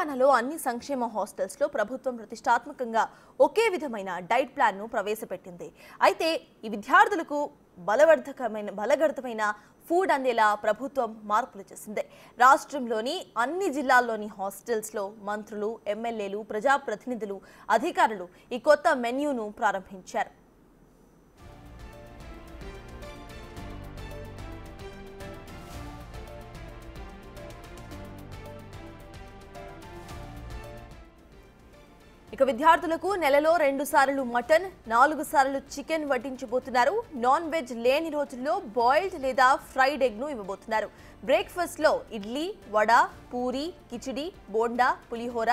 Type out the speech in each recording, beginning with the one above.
తెలంగాణలో అన్ని సంక్షేమ హాస్టల్స్లో ప్రభుత్వం ప్రతిష్టాత్మకంగా ఒకే విధమైన డైట్ ప్లాన్ను ప్రవేశపెట్టింది. అయితే ఈ విద్యార్థులకు బలవర్ధకమైన ఫుడ్ అందేలా ప్రభుత్వం మార్పులు చేసింది. రాష్ట్రంలోని అన్ని జిల్లాల్లోని హాస్టల్స్లో మంత్రులు, ఎమ్మెల్యేలు, ప్రజాప్రతినిధులు, అధికారులు ఈ కొత్త మెన్యూను ప్రారంభించారు. ఇక విద్యార్థులకు నెలలో 2 సార్లు మటన్, 4 సార్లు చికెన్ వడ్డించబోతున్నారు. నాన్ వెజ్ లేని రోజుల్లో బాయిల్డ్ లేదా ఫ్రైడ్ ఎగ్ ను ఇవ్వబోతున్నారు. బ్రేక్ఫాస్ట్ లో ఇడ్లీ, వడ, పూరి, కిచిడి, బోండా, పులిహోర,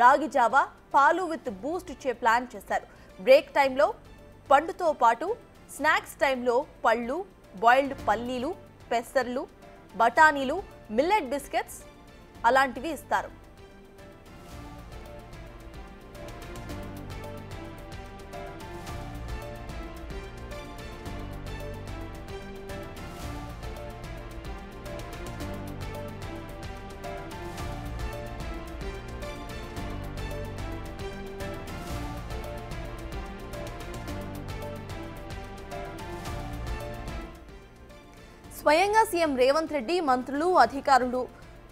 రాగి జావా, పాలు విత్ బూస్ట్ ఇచ్చే ప్లాన్ చేశారు. బ్రేక్ టైంలో పండుతో పాటు స్నాక్స్ టైంలో పళ్ళు, బాయిల్డ్ పల్లీలు, పెసర్లు, బఠానీలు, మిల్లెట్ బిస్కెట్స్ అలాంటివి ఇస్తారు. స్వయంగా సీఎం రేవంత్ రెడ్డి, మంత్రులు, అధికారులు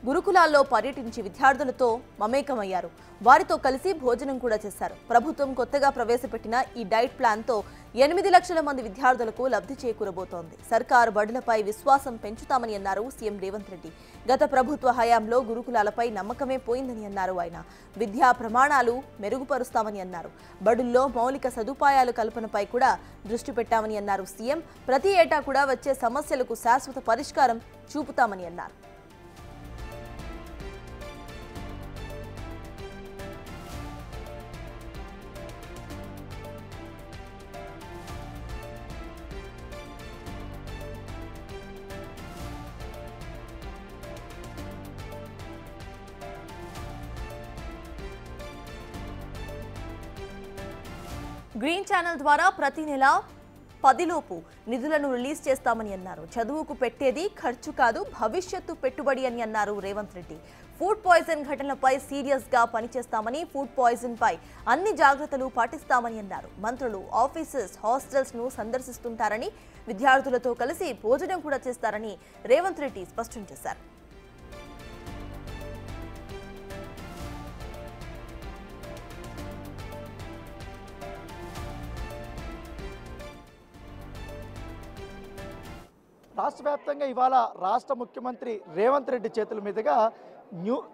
గురుకులాల్లో పర్యటించి విద్యార్థులతో మమేకమయ్యారు. వారితో కలిసి భోజనం కూడా చేశారు. ప్రభుత్వం కొత్తగా ప్రవేశపెట్టిన ఈ డైట్ ప్లాన్తో 8 లక్షల మంది విద్యార్థులకు లబ్ధి చేకూరబోతోంది. సర్కారు బడులపై విశ్వాసం పెంచుతామని అన్నారు సీఎం రేవంత్ రెడ్డి. గత ప్రభుత్వ హయాంలో గురుకులాలపై నమ్మకమే పోయిందని అన్నారు ఆయన. విద్యా ప్రమాణాలు మెరుగుపరుస్తామని అన్నారు. బడుల్లో మౌలిక సదుపాయాల కల్పనపై కూడా దృష్టి పెట్టామని అన్నారు సీఎం. ప్రతి ఏటా కూడా వచ్చే సమస్యలకు శాశ్వత పరిష్కారం చూపుతామని అన్నారు. గ్రీన్ ఛానల్ ద్వారా ప్రతి నెల 10 లోపు నిధులను రిలీజ్ చేస్తామని అన్నారు. చదువుకు పెట్టేది ఖర్చు కాదు, భవిష్యత్తు పెట్టుబడి అని అన్నారు రేవంత్ రెడ్డి. ఫుడ్ పాయిజన్ ఘటనలపై సీరియస్ గా పనిచేస్తామని, ఫుడ్ పాయిజన్ పై అన్ని జాగ్రత్తలు పాటిస్తామని అన్నారు. మంత్రులు ఆఫీసెస్, హాస్టల్స్ ను సందర్శిస్తుంటారని, విద్యార్థులతో కలిసి భోజనం కూడా చేస్తారని రేవంత్ రెడ్డి స్పష్టం చేశారు. రాష్ట్ర వ్యాప్తంగా ఇవాళ రాష్ట్ర ముఖ్యమంత్రి రేవంత్ రెడ్డి చేతుల మీదుగా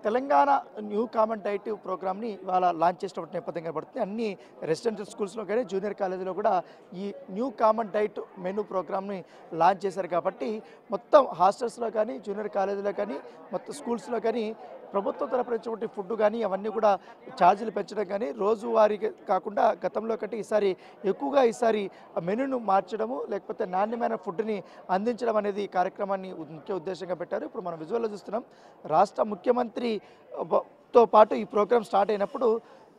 తెలంగాణ న్యూ కామన్ డైట్ ప్రోగ్రామ్ని ఇవాళ లాంచ్ చేసినటువంటి నేపథ్యం కనబడుతుంది. అన్ని రెసిడెన్షియల్ స్కూల్స్లో కానీ జూనియర్ కాలేజీలో కూడా ఈ న్యూ కామన్ డైట్ మెనూ ప్రోగ్రామ్ని లాంచ్ చేశారు. కాబట్టి మొత్తం హాస్టల్స్లో కానీ, జూనియర్ కాలేజీలో కానీ, మొత్తం స్కూల్స్లో కానీ ప్రభుత్వం తరపున ఇచ్చినటువంటి ఫుడ్ కానీ అవన్నీ కూడా ఛార్జీలు పెంచడం కానీ, రోజువారీ కాకుండా గతంలో కంటే ఎక్కువగా ఈసారి మెనూను మార్చడము, లేకపోతే నాణ్యమైన ఫుడ్ని అందించడం అనేది ఈ కార్యక్రమాన్ని ముఖ్య ఉద్దేశంగా పెట్టారు. ఇప్పుడు మనం విజువల్లో చూస్తున్నాం. రాష్ట్ర ముఖ్యమంత్రితో పాటు ఈ ప్రోగ్రాం స్టార్ట్ అయినప్పుడు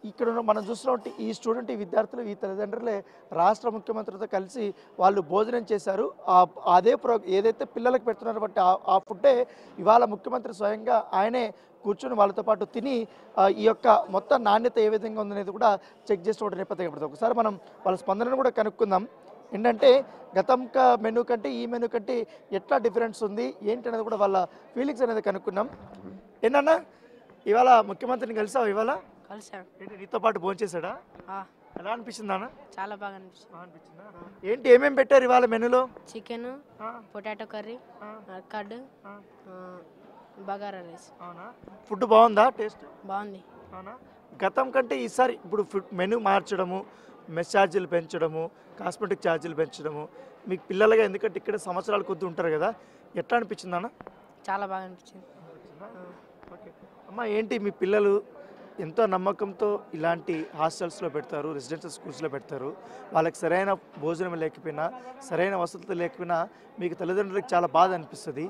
ఇక్కడ మనం చూసినటువంటి ఈ స్టూడెంట్, ఈ విద్యార్థులు, ఈ తల్లిదండ్రులే రాష్ట్ర ముఖ్యమంత్రితో కలిసి వాళ్ళు భోజనం చేశారు. అదే ఏదైతే పిల్లలకు పెడుతున్నటువంటి ఆ ఫుడ్డే ఇవాళ ముఖ్యమంత్రి స్వయంగా ఆయనే కూర్చొని వాళ్ళతో పాటు తిని ఈ యొక్క మొత్తం నాణ్యత ఏ విధంగా ఉందనేది కూడా చెక్ చేసినటువంటి నేపథ్యం పడుతుంది. ఒకసారి మనం వాళ్ళ స్పందనను కూడా కనుక్కుందాం. ఏంటంటే గతం మెనూ కంటే ఈ మెనూ కంటే ఎట్లా డిఫరెన్స్ ఉంది ఏంటి అనేది కూడా వాళ్ళ ఫీలింగ్స్ అనేది కనుక్కున్నాం. ఏంటన్నా ఇవాళ ముఖ్యమంత్రిని కలిసావు? ఇవాళ కలిసాడు. ఏంటి నీతో పాటు భోజనం చేశాడా? ఎలా అనిపించిందా? చాలా బాగా అనిపించిందా? ఏంటి ఏమేమి పెట్టారు ఇవాళ మెనూలో? Chicken, potato curry, curd, bagara rice. అవునా? ఫుడ్ బాగుందా? టేస్ట్ బాగుంది. అవునా? గతం కంటే ఈసారి ఇప్పుడు మెనూ మార్చడము, మెస్ ఛార్జీలు పెంచడము, కాస్మెటిక్ ఛార్జీలు పెంచడము, మీకు పిల్లలుగా ఎందుకంటే ఇక్కడ సంవత్సరాల కొద్ది ఉంటారు కదా, ఎట్లా అనిపించింది అన్న? చాలా బాగా అనిపించింది. ఓకే అమ్మ, ఏంటి మీ పిల్లలు ఎంతో నమ్మకంతో ఇలాంటి హాస్టల్స్లో పెడతారు, రెసిడెన్షియల్ స్కూల్స్లో పెడతారు, వాళ్ళకి సరైన భోజనం లేకపోయినా, సరైన వసతులు లేకపోయినా మీకు తల్లిదండ్రులకు చాలా బాధ అనిపిస్తుంది.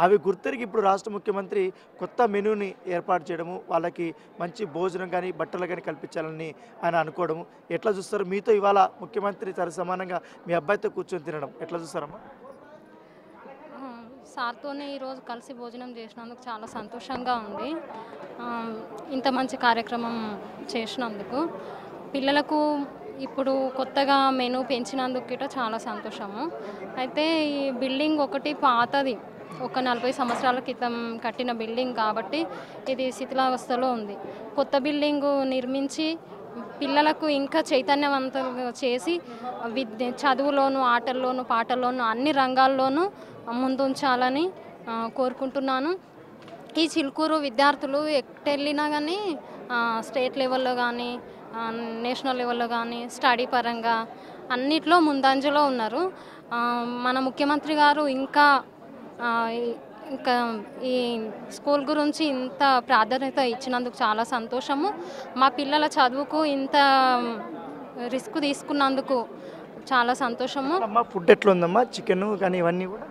అవి గుర్తెరిగి ఇప్పుడు రాష్ట్ర ముఖ్యమంత్రి కొత్త మెనూని ఏర్పాటు చేయడము, వాళ్ళకి మంచి భోజనం కానీ బట్టలు కానీ కల్పించాలని ఆయన అనుకోవడము ఎట్లా చూస్తారు? మీతో ఇవాళ ముఖ్యమంత్రి సమానంగా మీ అబ్బాయితో కూర్చొని తినడం ఎట్లా చూస్తారమ్మా? సార్తోనే ఈరోజు కలిసి భోజనం చేసినందుకు చాలా సంతోషంగా ఉంది. ఆ, ఇంత మంచి కార్యక్రమం చేసినందుకు. పిల్లలకు ఇప్పుడు కొత్తగా మెనూ పెంచినందుకు గిట్ట చాలా సంతోషము. అయితే ఈ బిల్డింగ్ ఒకటి పాతది, ఒక 40 సంవత్సరాల క్రితం కట్టిన బిల్డింగ్ కాబట్టి ఇది శిథిలావస్థలో ఉంది. కొత్త బిల్డింగు నిర్మించి పిల్లలకు ఇంకా చైతన్యవంతంగా చేసి చదువులోను, ఆటల్లోను, పాటల్లోను అన్ని రంగాల్లోనూ ముందుంచాలని కోరుకుంటున్నాను. ఈ చిలుకూరు విద్యార్థులు ఎక్కడెళ్ళినా కానీ స్టేట్ లెవెల్లో కానీ నేషనల్ లెవెల్లో కానీ స్టడీ పరంగా అన్నిట్లో ముందంజలో ఉన్నారు. మన ముఖ్యమంత్రి గారు ఇంకా ఈ స్కూల్ గురించి ఇంత ప్రాధాన్యత ఇచ్చినందుకు చాలా సంతోషము. మా పిల్లల చదువుకు ఇంత రిస్క్ తీసుకున్నందుకు చాలా సంతోషము. ఫుడ్ ఎట్లా ఉందమ్మా? చికెన్ కానీ ఇవన్నీ కూడా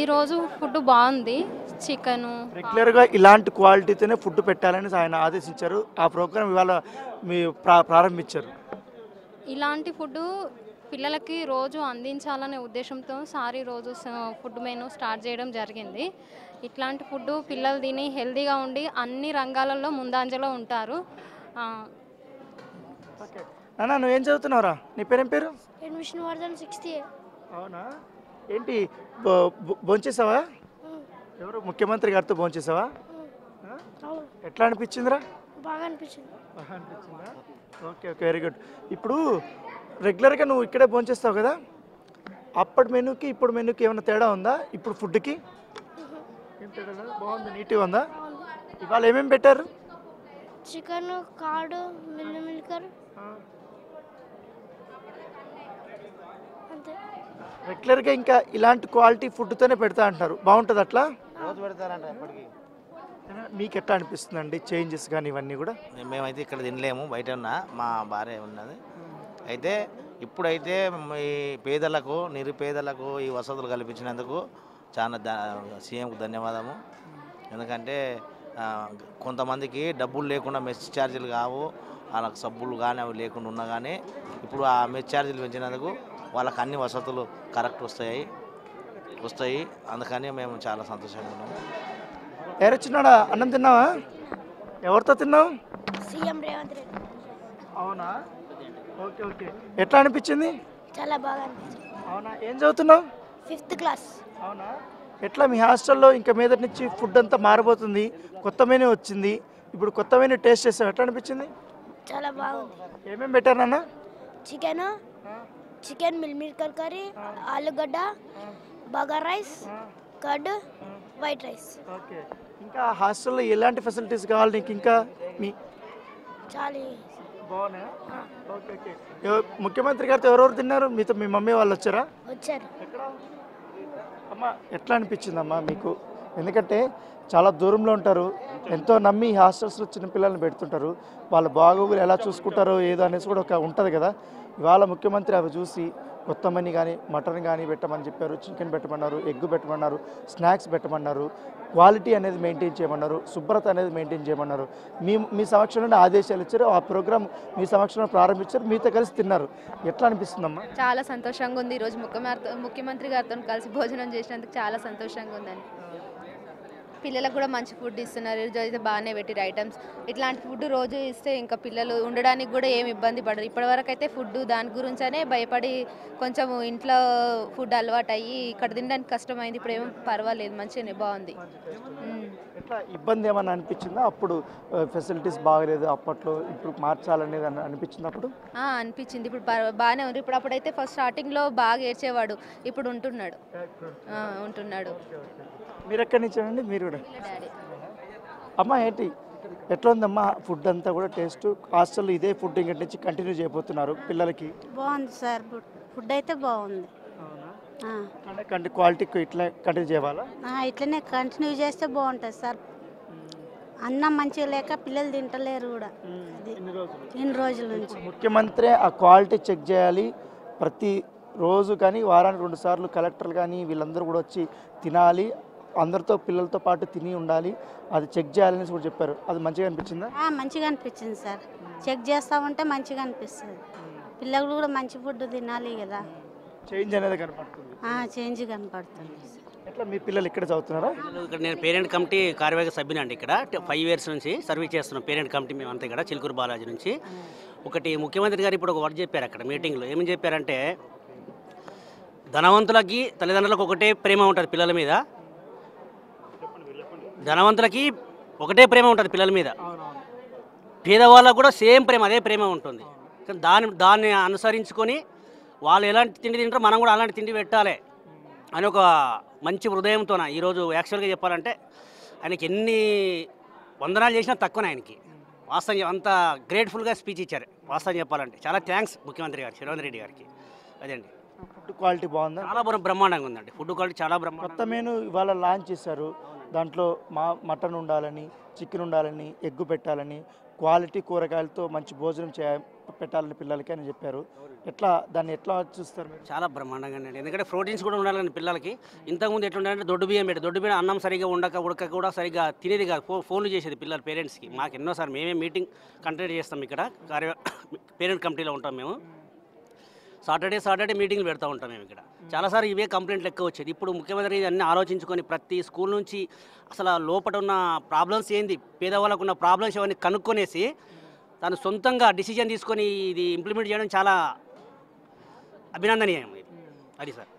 ఈరోజు ఫుడ్ బాగుంది. చికెను రెగ్యులర్గా ఇలాంటి క్వాలిటీతోనే ఫుడ్ పెట్టాలని ఆయన ఆదేశించారు. ఆ ప్రోగ్రామ్ ఇవాళ మీ ప్రారంభించారు. ఇలాంటి ఫుడ్ పిల్లలకి రోజు అందించాలనే ఉద్దేశంతో సారి రోజు ఫుడ్ మెనూ స్టార్ట్ చేయడం జరిగింది. ఇట్లాంటి ఫుడ్ పిల్లలు తిని హెల్తీగా ఉండి అన్ని రంగాలలో ముందంజలో ఉంటారు. నాన్న నువ్వేం చదువుతున్నావురా? నీ పేరేం పేరు? విష్ణువర్ధన్ 60. అవునా? ఏంటి భోంచేసావా? ఎవరు ముఖ్యమంత్రి గారితో భోంచేసావా? ఎట్లా అనిపించిందిరా? బాగా అనిపించింది. బాగా అనిపించిందా? Okay okay, very good. ఇప్పుడు రెగ్యులర్గా నువ్వు ఇక్కడే భోంచేస్తావు కదా, అప్పటి మెనూకి ఇప్పుడు మెనూకి ఏమైనా తేడా ఉందా? ఇప్పుడు ఫుడ్కి ఏం తేడా లేదా? బాగుంది, నీట్గా ఉందా? ఇవాళ ఏమేమి పెట్టారు? చికెన్, కార్డు, మిల్కర్ అంతే. రెగ్యులర్గా ఇంకా ఇలాంటి క్వాలిటీ ఫుడ్తోనే పెడతా అంటారు, బాగుంటుంది అట్లా? రోజు పెడతారంట ఎప్పటికీ. మీకు ఎట్లా అనిపిస్తుందండి చేంజెస్ కానీ ఇవన్నీ కూడా? మేమైతే ఇక్కడ తినలేము, బయట ఉన్నా, మా భార్య ఉన్నది. అయితే ఇప్పుడైతే ఈ పేదలకు, నిరుపేదలకు ఈ వసతులు కల్పించినందుకు చాలా సీఎంకు ధన్యవాదము. ఎందుకంటే కొంతమందికి డబ్బులు లేకుండా మెస్ ఛార్జీలు కావు, వాళ్ళకి సబ్బులు కానీ అవి లేకుండా ఉన్నా కానీ ఇప్పుడు ఆ మెస్ ఛార్జీలు పెంచినందుకు వాళ్ళకి అన్ని వసతులు కరెక్ట్ వస్తాయి. అందుకని మేము చాలా సంతోషంగా ఉన్నాము. ఏరొచ్చినాడా? అన్నం తిన్నావా? ఎవరితో తిన్నావు? సీఎం రేవంత్ రెడ్డి. అవునా? ఓకే ఓకే, ఎట్లా అనిపించింది? చాలా బాగా అనిపించింది. అవునా? ఏం చదువుతున్నావు? 5th class. అవునా? ఎట్లా మీ హాస్టల్లో ఇంకా మీద నుంచి ఫుడ్ అంతా మారిపోతుంది, కొత్త మెనూ వచ్చింది, ఇప్పుడు కొత్త మెనూ టేస్ట్ చేసావు, ఎట్లా అనిపించింది? చాలా బాగుంది. ఏమేమి పెట్టారు నాన్న? చికెన్ మిల్కర్ కర్రీ, ఆలుగడ్డ, బగార్ rice, curd, white rice. Okay, ఇంకా హాస్టల్లో ఎలాంటి ఫెసిలిటీస్ కావాలి నీకు? ఇంకా మీ చాలా బాగున్నాయా? Okay okay. ముఖ్యమంత్రి గారితో ఎవరెవరు తిన్నారు? మీతో మీ మమ్మీ వాళ్ళు వచ్చారా? వచ్చారు. అమ్మ ఎట్లా అనిపించిందమ్మా మీకు? ఎందుకంటే చాలా దూరంలో ఉంటారు, ఎంతో నమ్మి హాస్టల్స్లో చిన్న పిల్లల్ని పెడుతుంటారు, వాళ్ళ బాగోగులు ఎలా చూసుకుంటారో ఏదో అనేసి కూడా ఒక ఉంటుంది కదా. ఇవాళ ముఖ్యమంత్రి అవి చూసి కొత్త మనీ కానీ మటన్ కానీ పెట్టమని చెప్పారు, చికెన్ పెట్టమన్నారు, ఎగ్ పెట్టమన్నారు, స్నాక్స్ పెట్టమన్నారు, క్వాలిటీ అనేది మెయింటైన్ చేయమన్నారు, శుభ్రత అనేది మెయింటైన్ చేయమన్నారు. మీ సమక్షంలోనే ఆదేశాలు ఇచ్చారు, ఆ ప్రోగ్రామ్ మీ సమక్షంలో ప్రారంభించారు, మీతో కలిసి తిన్నారు. ఎట్లా అనిపిస్తుందమ్మా? చాలా సంతోషంగా ఉంది. ఈరోజు ముఖ్యమంత్రి గారితో కలిసి భోజనం చేసినందుకు చాలా సంతోషంగా ఉందండి. పిల్లలకు కూడా మంచి ఫుడ్ ఇస్తున్నారు. ఈరోజు అయితే బాగానే పెట్టిరు ఐటమ్స్. ఇట్లాంటి ఫుడ్ రోజు ఇస్తే ఇంకా పిల్లలు ఉండడానికి కూడా ఏమి ఇబ్బంది పడరు. ఇప్పటివరకు అయితే ఫుడ్ దాని గురించనే భయపడి కొంచెం ఇంట్లో ఫుడ్ అలవాటు అయ్యి ఇక్కడ తినడానికి కష్టమైంది. ఇప్పుడు ఏమో పర్వాలేదు, మంచిగానే బాగుంది. ఎట్లా ఇబ్బంది ఏమన్నా అనిపించిందా? అప్పుడు ఫెసిలిటీస్ బాగలేదు అప్పట్లో, ఇప్పుడు మార్చాలనేది అనిపించింది అప్పుడు? అనిపించింది. ఇప్పుడు బాగానే ఉంది. ఇప్పుడు అప్పుడైతే ఫస్ట్ స్టార్టింగ్లో బాగా ఏడ్చేవాడు, ఇప్పుడు ఉంటున్నాడు. మీరు ఎక్కడి నుంచి అండి? మీరు కూడా అమ్మ ఏంటి ఎట్లా ఉందమ్మా ఫుడ్ అంతా కూడా టేస్ట్? హాస్టల్లో ఇదే ఫుడ్ ఇంకటి నుంచి కంటిన్యూ చేయబోతున్నారు పిల్లలకి? బాగుంది సార్, ఫుడ్ అయితే బాగుంది. అంటే క్వాలిటీ ఇట్లా కంటిన్యూ చేయాలా? ఇట్లనే కంటిన్యూ చేస్తే బాగుంటుంది సార్. అన్నం మంచిగా లేక పిల్లలు తింటలేరు కూడా ఇన్ని రోజుల నుంచి. ముఖ్యమంత్రి ఆ క్వాలిటీ చెక్ చేయాలి ప్రతి రోజు, కానీ వారానికి 2 సార్లు కలెక్టర్లు కానీ వీళ్ళందరూ కూడా వచ్చి తినాలి, అందరితో పిల్లలతో పాటు తిని ఉండాలి, అది చెక్ చేయాలని కూడా చెప్పారు. అది మంచిగా అనిపించిందా? మంచిగా అనిపించింది సార్. చెక్ చేస్తూ ఉంటే మంచిగా అనిపిస్తుంది. పిల్లలు కూడా మంచి ఫుడ్ తినాలి కదా, చేంజ్ అనేది కనపడుతుంది. చేంజ్ కనపడుతుంది. ఎట్లా మీ పిల్లలు ఇక్కడ చదువుతున్నారా? ఇక్కడ నేను పేరెంట్ కమిటీ కార్యవర్గ సభ్యునండి. ఇక్కడ 5 years నుంచి సర్వీస్ చేస్తున్నాం పేరెంట్ కమిటీ మేమంతా ఇక్కడ చిలుకూరు బాలాజీ నుంచి. ఒకటి ముఖ్యమంత్రి గారు ఇప్పుడు ఒక వర్డ్ చెప్పారు అక్కడ మీటింగ్లో. ఏమని చెప్పారంటే ధనవంతులకి తల్లిదండ్రులకు ఒకటే ప్రేమ ఉంటుంది పిల్లల మీద, ధనవంతులకి ఒకటే ప్రేమ ఉంటుంది పిల్లల మీద, పేదవాళ్ళకు కూడా సేమ్ ప్రేమ, అదే ప్రేమ ఉంటుంది. కానీ దాన్ని అనుసరించుకొని వాళ్ళు ఎలాంటి తిండి తింటారో మనం కూడా అలాంటి తిండి పెట్టాలి అని ఒక మంచి హృదయంతో ఈరోజు యాక్చువల్గా చెప్పాలంటే ఆయనకి ఎన్ని వందనాలు చేసినా తక్కువనే. ఆయనకి వాస్తవం అంత గ్రేట్ఫుల్గా స్పీచ్ ఇచ్చారు. వాస్తవం చెప్పాలంటే చాలా థ్యాంక్స్ ముఖ్యమంత్రి గారికి, రేవంత్ రెడ్డి గారికి. అదండి. ఫుడ్ క్వాలిటీ బాగుందా? చాలా బ్రహ్మాండంగా ఉందండి. ఫుడ్ క్వాలిటీ చాలా బ్రహ్మాండం. కొత్త మెనూ ఇవాళ లాంచ్ చేశారు. దాంట్లో మటన్ ఉండాలని, చికెన్ ఉండాలని, ఎగ్గు పెట్టాలని, క్వాలిటీ కూరగాయలతో మంచి భోజనం పెట్టాలని పిల్లలకి అని చెప్పారు. దాన్ని ఎట్లా చూస్తారు మీరు? చాలా బ్రహ్మాండంగా అండి. ఎందుకంటే ప్రోటీన్స్ కూడా ఉండాలండి పిల్లలకి. ఇంతకుముందు ఎట్లుండాలంటే దొడ్డు బియ్యం అన్నం సరిగా ఉడక కూడా సరిగా తినేది కాదు, ఫోన్లు చేసేది పిల్లల పేరెంట్స్కి. మాకు ఎన్నోసార్లు మేమే మీటింగ్ కండక్ట్ చేస్తాం ఇక్కడ పేరెంట్ కమిటీలో ఉంటాం మేము. సాటర్డే మీటింగ్లు పెడతా ఉంటాం మేము ఇక్కడ. చాలాసార్లు ఇవే కంప్లైంట్లు ఎక్కువ వచ్చేది. ఇప్పుడు ముఖ్యమంత్రి అన్నీ ఆలోచించుకొని ప్రతి స్కూల్ నుంచి అసలు లోపల ఉన్న ప్రాబ్లమ్స్ ఏంది, పేదవాళ్ళకు ఉన్న ప్రాబ్లమ్స్ అవన్నీ కనుక్కొనేసి తను సొంతంగా డిసిజన్ తీసుకొని ఇది ఇంప్లిమెంట్ చేయడం చాలా అభినందనీయం. అది సార్.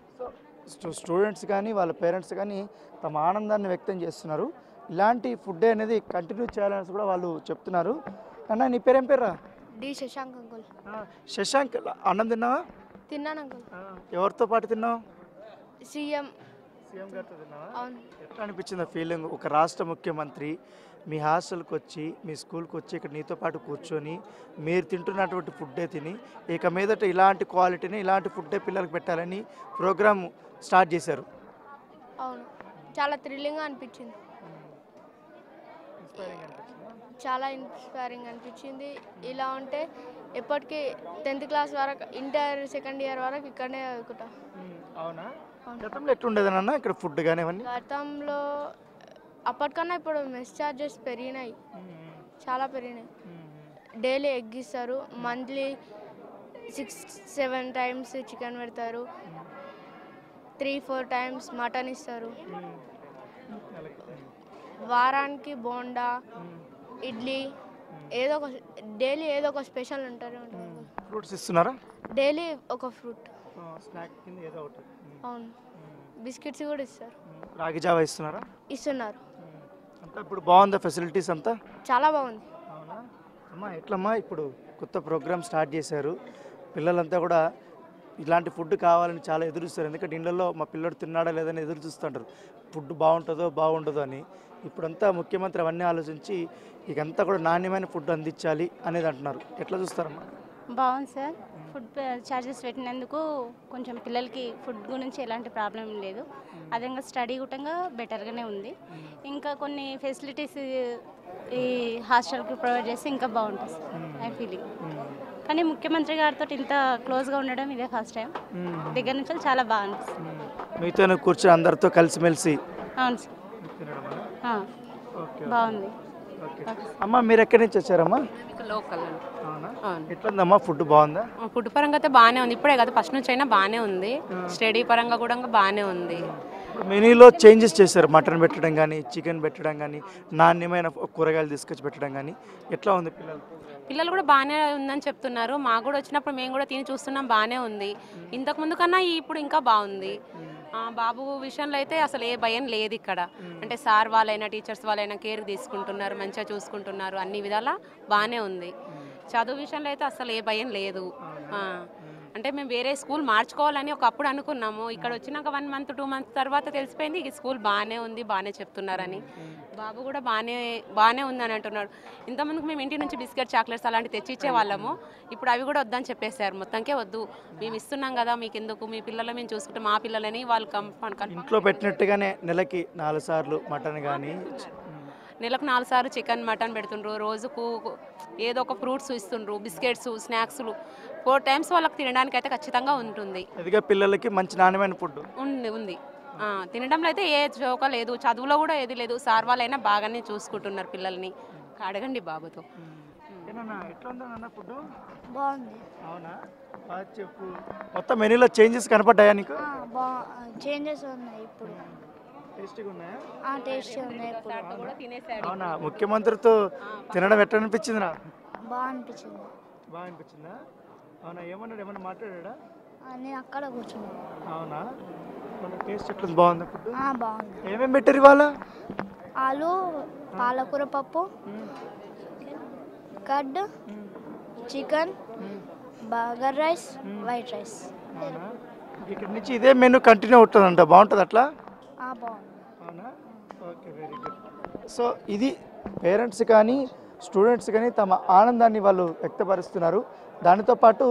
స్టూడెంట్స్ కానీ వాళ్ళ పేరెంట్స్ కానీ తమ ఆనందాన్ని వ్యక్తం చేస్తున్నారు. ఇలాంటి ఫుడ్ అనేది కంటిన్యూ చేయాలని కూడా వాళ్ళు చెప్తున్నారు. అన్న నీ పేరేం పేర్రా? D Shashank uncle. శశాంక్, అన్నం తిన్నావా? తిన్నాను అంకుల్. ఎవరితో పాటు తిన్నావు? సీఎం గారితో తిన్నావా? అవును. ఎట్లా అనిపించింది ఫీలింగ్? ఒక రాష్ట్ర ముఖ్యమంత్రి మీ హాస్టల్కి వచ్చి, మీ స్కూల్కి వచ్చి ఇక్కడ నీతో పాటు కూర్చొని మీరు తింటున్నటువంటి ఫుడ్డే తిని ఇక మీదట ఇలాంటి క్వాలిటీని, ఇలాంటి ఫుడ్డే పిల్లలకు పెట్టాలని ప్రోగ్రామ్ స్టార్ట్ చేశారు. అవును, చాలా థ్రిల్లింగ్గా అనిపించింది. చాలా ఇన్స్పైరింగ్ అనిపించింది. ఇలా ఉంటే ఎప్పటికీ 10th క్లాస్ వరకు, ఇంటర్ సెకండ్ ఇయర్ వరకు ఇక్కడనే చదువుకుంటా. అవునా? గతంలో ఎట్లుండేదన్న ఇక్కడ ఫుడ్ కానీ అవన్నీ? గతంలో అప్పటికన్నా ఇప్పుడు మెస్ ఛార్జెస్ పెరిగినాయి, చాలా పెరిగినాయి. డైలీ ఎగ్ ఇస్తారు, మంత్లీ 6-7 times చికెన్ పెడతారు, 3-4 times మటన్ ఇస్తారు. వారానికి బోండా, ఇడ్లీ, డైలీ ఏదో ఒక స్పెషల్ ఉంటుంది. ఫ్రూట్స్ ఇస్తున్నారా? డైలీ ఒక ఫ్రూట్. స్నాక్ కింద ఏదో ఒకటి. అవును, బిస్కెట్స్ కూడా ఇస్తారు. రాగి జావా ఇస్తున్నారా? ఇస్తున్నారు. అంతా ఇప్పుడు బాగుందా ఫెసిలిటీస్ అంతా? చాలా బాగుంది. అవునా అమ్మా? ఎట్లమ్మా ఇప్పుడు కొత్త ప్రోగ్రామ్ స్టార్ట్ చేశారు, పిల్లలంతా కూడా ఇలాంటి ఫుడ్ కావాలని చాలా ఎదురుస్తారు. ఎందుకంటే ఇళ్ళల్లో మా పిల్లడు తిన్నాడా లేదని ఎదురు చూస్తుంటారు, ఫుడ్ బాగుంటుందో బాగుండదో అని. ఇప్పుడంతా ముఖ్యమంత్రి అవన్నీ ఆలోచించి ఇకంతా కూడా నాణ్యమైన ఫుడ్ అందించాలి అనేది అంటున్నారు. ఎట్లా చూస్తారమ్మా? బాగుంది సార్. ఫుడ్ ఛార్జెస్ పెట్టినందుకు కొంచెం పిల్లలకి ఫుడ్ గురించి ఎలాంటి ప్రాబ్లం లేదు. అదేవిధంగా స్టడీ కూడా బెటర్గానే ఉంది. ఇంకా కొన్ని ఫెసిలిటీస్ ఈ హాస్టల్కి ప్రొవైడ్ చేస్తే ఇంకా బాగుంటుంది సార్ ఐ ఫీలింగ్. కానీ ముఖ్యమంత్రి గారితో ఇంత క్లోజ్గా ఉండడం ఇదే ఫస్ట్ టైం. దగ్గర నుంచి చాలా బాగా అనిపిస్తుంది. మీతో కూర్చొని అందరితో కలిసిమెలిసి. అవును సార్, బాగుంది. అమ్మ మీరు ఎక్కడి నుంచి వచ్చారమ్మా? లోకల్. ఎట్లుందమ్మా ఫుడ్? బాగుందా? ఫుడ్ పరంగా అయితే బాగానే ఉంది. ఇప్పుడే కదా, ఫస్ట్ నుంచి అయినా బాగానే ఉంది. స్టడీ పరంగా కూడా బాగానే ఉంది. మెనూలో చేంజెస్ చేశారు, మటన్ పెట్టడం కానీ, చికెన్ పెట్టడం కానీ, నాణ్యమైన కూరగాయలు తీసుకొచ్చి పెట్టడం కానీ. ఎట్లా ఉంది పిల్లలు కూడా బాగానే ఉందని చెప్తున్నారు. మాకు కూడా వచ్చినప్పుడు మేము కూడా తిని చూస్తున్నాం, బాగానే ఉంది. ఇంతకుముందు కన్నా ఇప్పుడు ఇంకా బాగుంది. బాబు విషయంలో అయితే అసలు ఏ భయం లేదు ఇక్కడ. అంటే సార్ వాళ్ళైనా టీచర్స్ వాళ్ళైనా కేర్ తీసుకుంటున్నారు, మంచిగా చూసుకుంటున్నారు, అన్ని విధాలా బాగానే ఉంది. చదువు విషయంలో అయితే అసలు ఏ భయం లేదు. అంటే మేము వేరే స్కూల్ మార్చుకోవాలని ఒకప్పుడు అనుకున్నాము. ఇక్కడ వచ్చినాక 1 month 2 months తర్వాత తెలిసిపోయింది ఈ స్కూల్ బాగానే ఉంది, బాగానే చెప్తున్నారని. బాబు కూడా బాగానే ఉందని అంటున్నాడు. ఇంతకుముందుకు మేము ఇంటి నుంచి బిస్కెట్, చాక్లెట్స్ అలాంటివి తెచ్చిచ్చే వాళ్ళము. ఇప్పుడు అవి కూడా వద్దని చెప్పేశారు. మొత్తంకే వద్దు, మేము ఇస్తున్నాం కదా, మీకు ఎందుకు, మీ పిల్లలు మేము చూసుకుంటాం, మా పిల్లలని వాళ్ళు ఇంట్లో పెట్టినట్టుగానే నెలకి 4 సార్లు మటన్ కానీ, నెలకు 4 సార్లు చికెన్, మటన్ పెడుతుండ్రు. రోజుకు ఏదో ఒక ఫ్రూట్స్ ఇస్తుండ్రు, బిస్కెట్స్, స్నాక్స్లు 4 times వాళ్ళకి తినడానికి అయితే ఖచ్చితంగా ఉంటుంది. ఎదిగే పిల్లలకి మంచి నాణ్యమైన ఫుడ్ ఉంది. తినడంలో అయితే ఏ జోక లేదు, చదువులో కూడా ఏది లేదు. సార్ వాళ్ళైనా బాగానే చూసుకుంటున్నారు పిల్లల్ని. అడగండి బాబుతో. బాగుంది. అవునా? చెప్పు, మొత్తం మెనూలో చేంజెస్ కనపడ్డాయా నీకు? చేంజెస్ ఉన్నాయి ఇప్పుడు. టేస్టీగా ఉన్నాయా? టేస్టీ ఉన్నాయి ఇప్పుడు. అవునా, ముఖ్యమంత్రితో తినడం ఎట్లా అనిపించిందిరా? బాగా అనిపించింది. బాగా అనిపించిందా? అవునా, ఏమన్నాడు, ఏమన్నా మాట్లాడా? నేను అక్కడ కూర్చున్నాను. అవునా, టేస్ట్ ఎట్లా బాగుంది? ఫుడ్ బాగుంది. ఏమేమి పెట్టారు ఇవాళ? ఆలు, పాలకూర పప్పు, curd, chicken, burger rice, white rice. ఇక్కడ నుంచి ఇదే మెనూ కంటిన్యూ అవుతుందంట, బాగుంటుంది అట్లా? బాగుంది. అవునా, ఓకే, వెరీ గుడ్. సో ఇది పేరెంట్స్ కానీ స్టూడెంట్స్ కానీ తమ ఆనందాన్ని వాళ్ళు వ్యక్తపరుస్తున్నారు. దానితో పాటు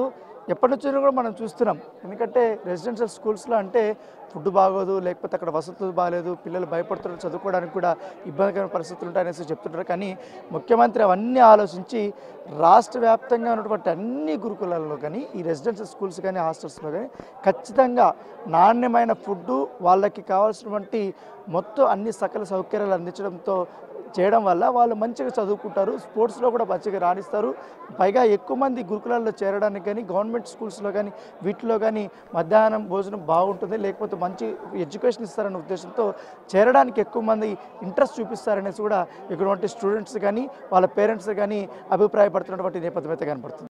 ఎప్పటి నుంచో కూడా మనం చూస్తున్నాం. ఎందుకంటే రెసిడెన్షియల్ స్కూల్స్లో అంటే ఫుడ్ బాగోదు, లేకపోతే అక్కడ వసతులు బాగాలేదు, పిల్లలు భయపడుతున్నారు, చదువుకోవడానికి కూడా ఇబ్బందికరమైన పరిస్థితులు ఉంటాయనేసి చెప్తుంటారు. కానీ ముఖ్యమంత్రి అవన్నీ ఆలోచించి రాష్ట్ర వ్యాప్తంగా ఉన్నటువంటి అన్ని గురుకులాల్లో కానీ ఈ రెసిడెన్షియల్ స్కూల్స్ కానీ హాస్టల్స్లో కానీ ఖచ్చితంగా నాణ్యమైన ఫుడ్డు, వాళ్ళకి కావాల్సినటువంటి మొత్తం అన్ని సకల సౌకర్యాలు అందించడంతో చేయడం వల్ల వాళ్ళు మంచిగా చదువుకుంటారు, స్పోర్ట్స్లో కూడా మంచిగా రాణిస్తారు. పైగా ఎక్కువ మంది గురుకులాల్లో చేరడానికి కానీ గవర్నమెంట్ స్కూల్స్లో కానీ వీటిలో కానీ మధ్యాహ్నం భోజనం బాగుంటుంది, లేకపోతే మంచి ఎడ్యుకేషన్ ఇస్తారనే ఉద్దేశంతో చేరడానికి ఎక్కువ మంది ఇంట్రెస్ట్ చూపిస్తారనేసి కూడా ఇక్కడ స్టూడెంట్స్ కానీ వాళ్ళ పేరెంట్స్ కానీ అభిప్రాయపడుతున్నటువంటి నేపథ్యం అయితే కనపడుతుంది.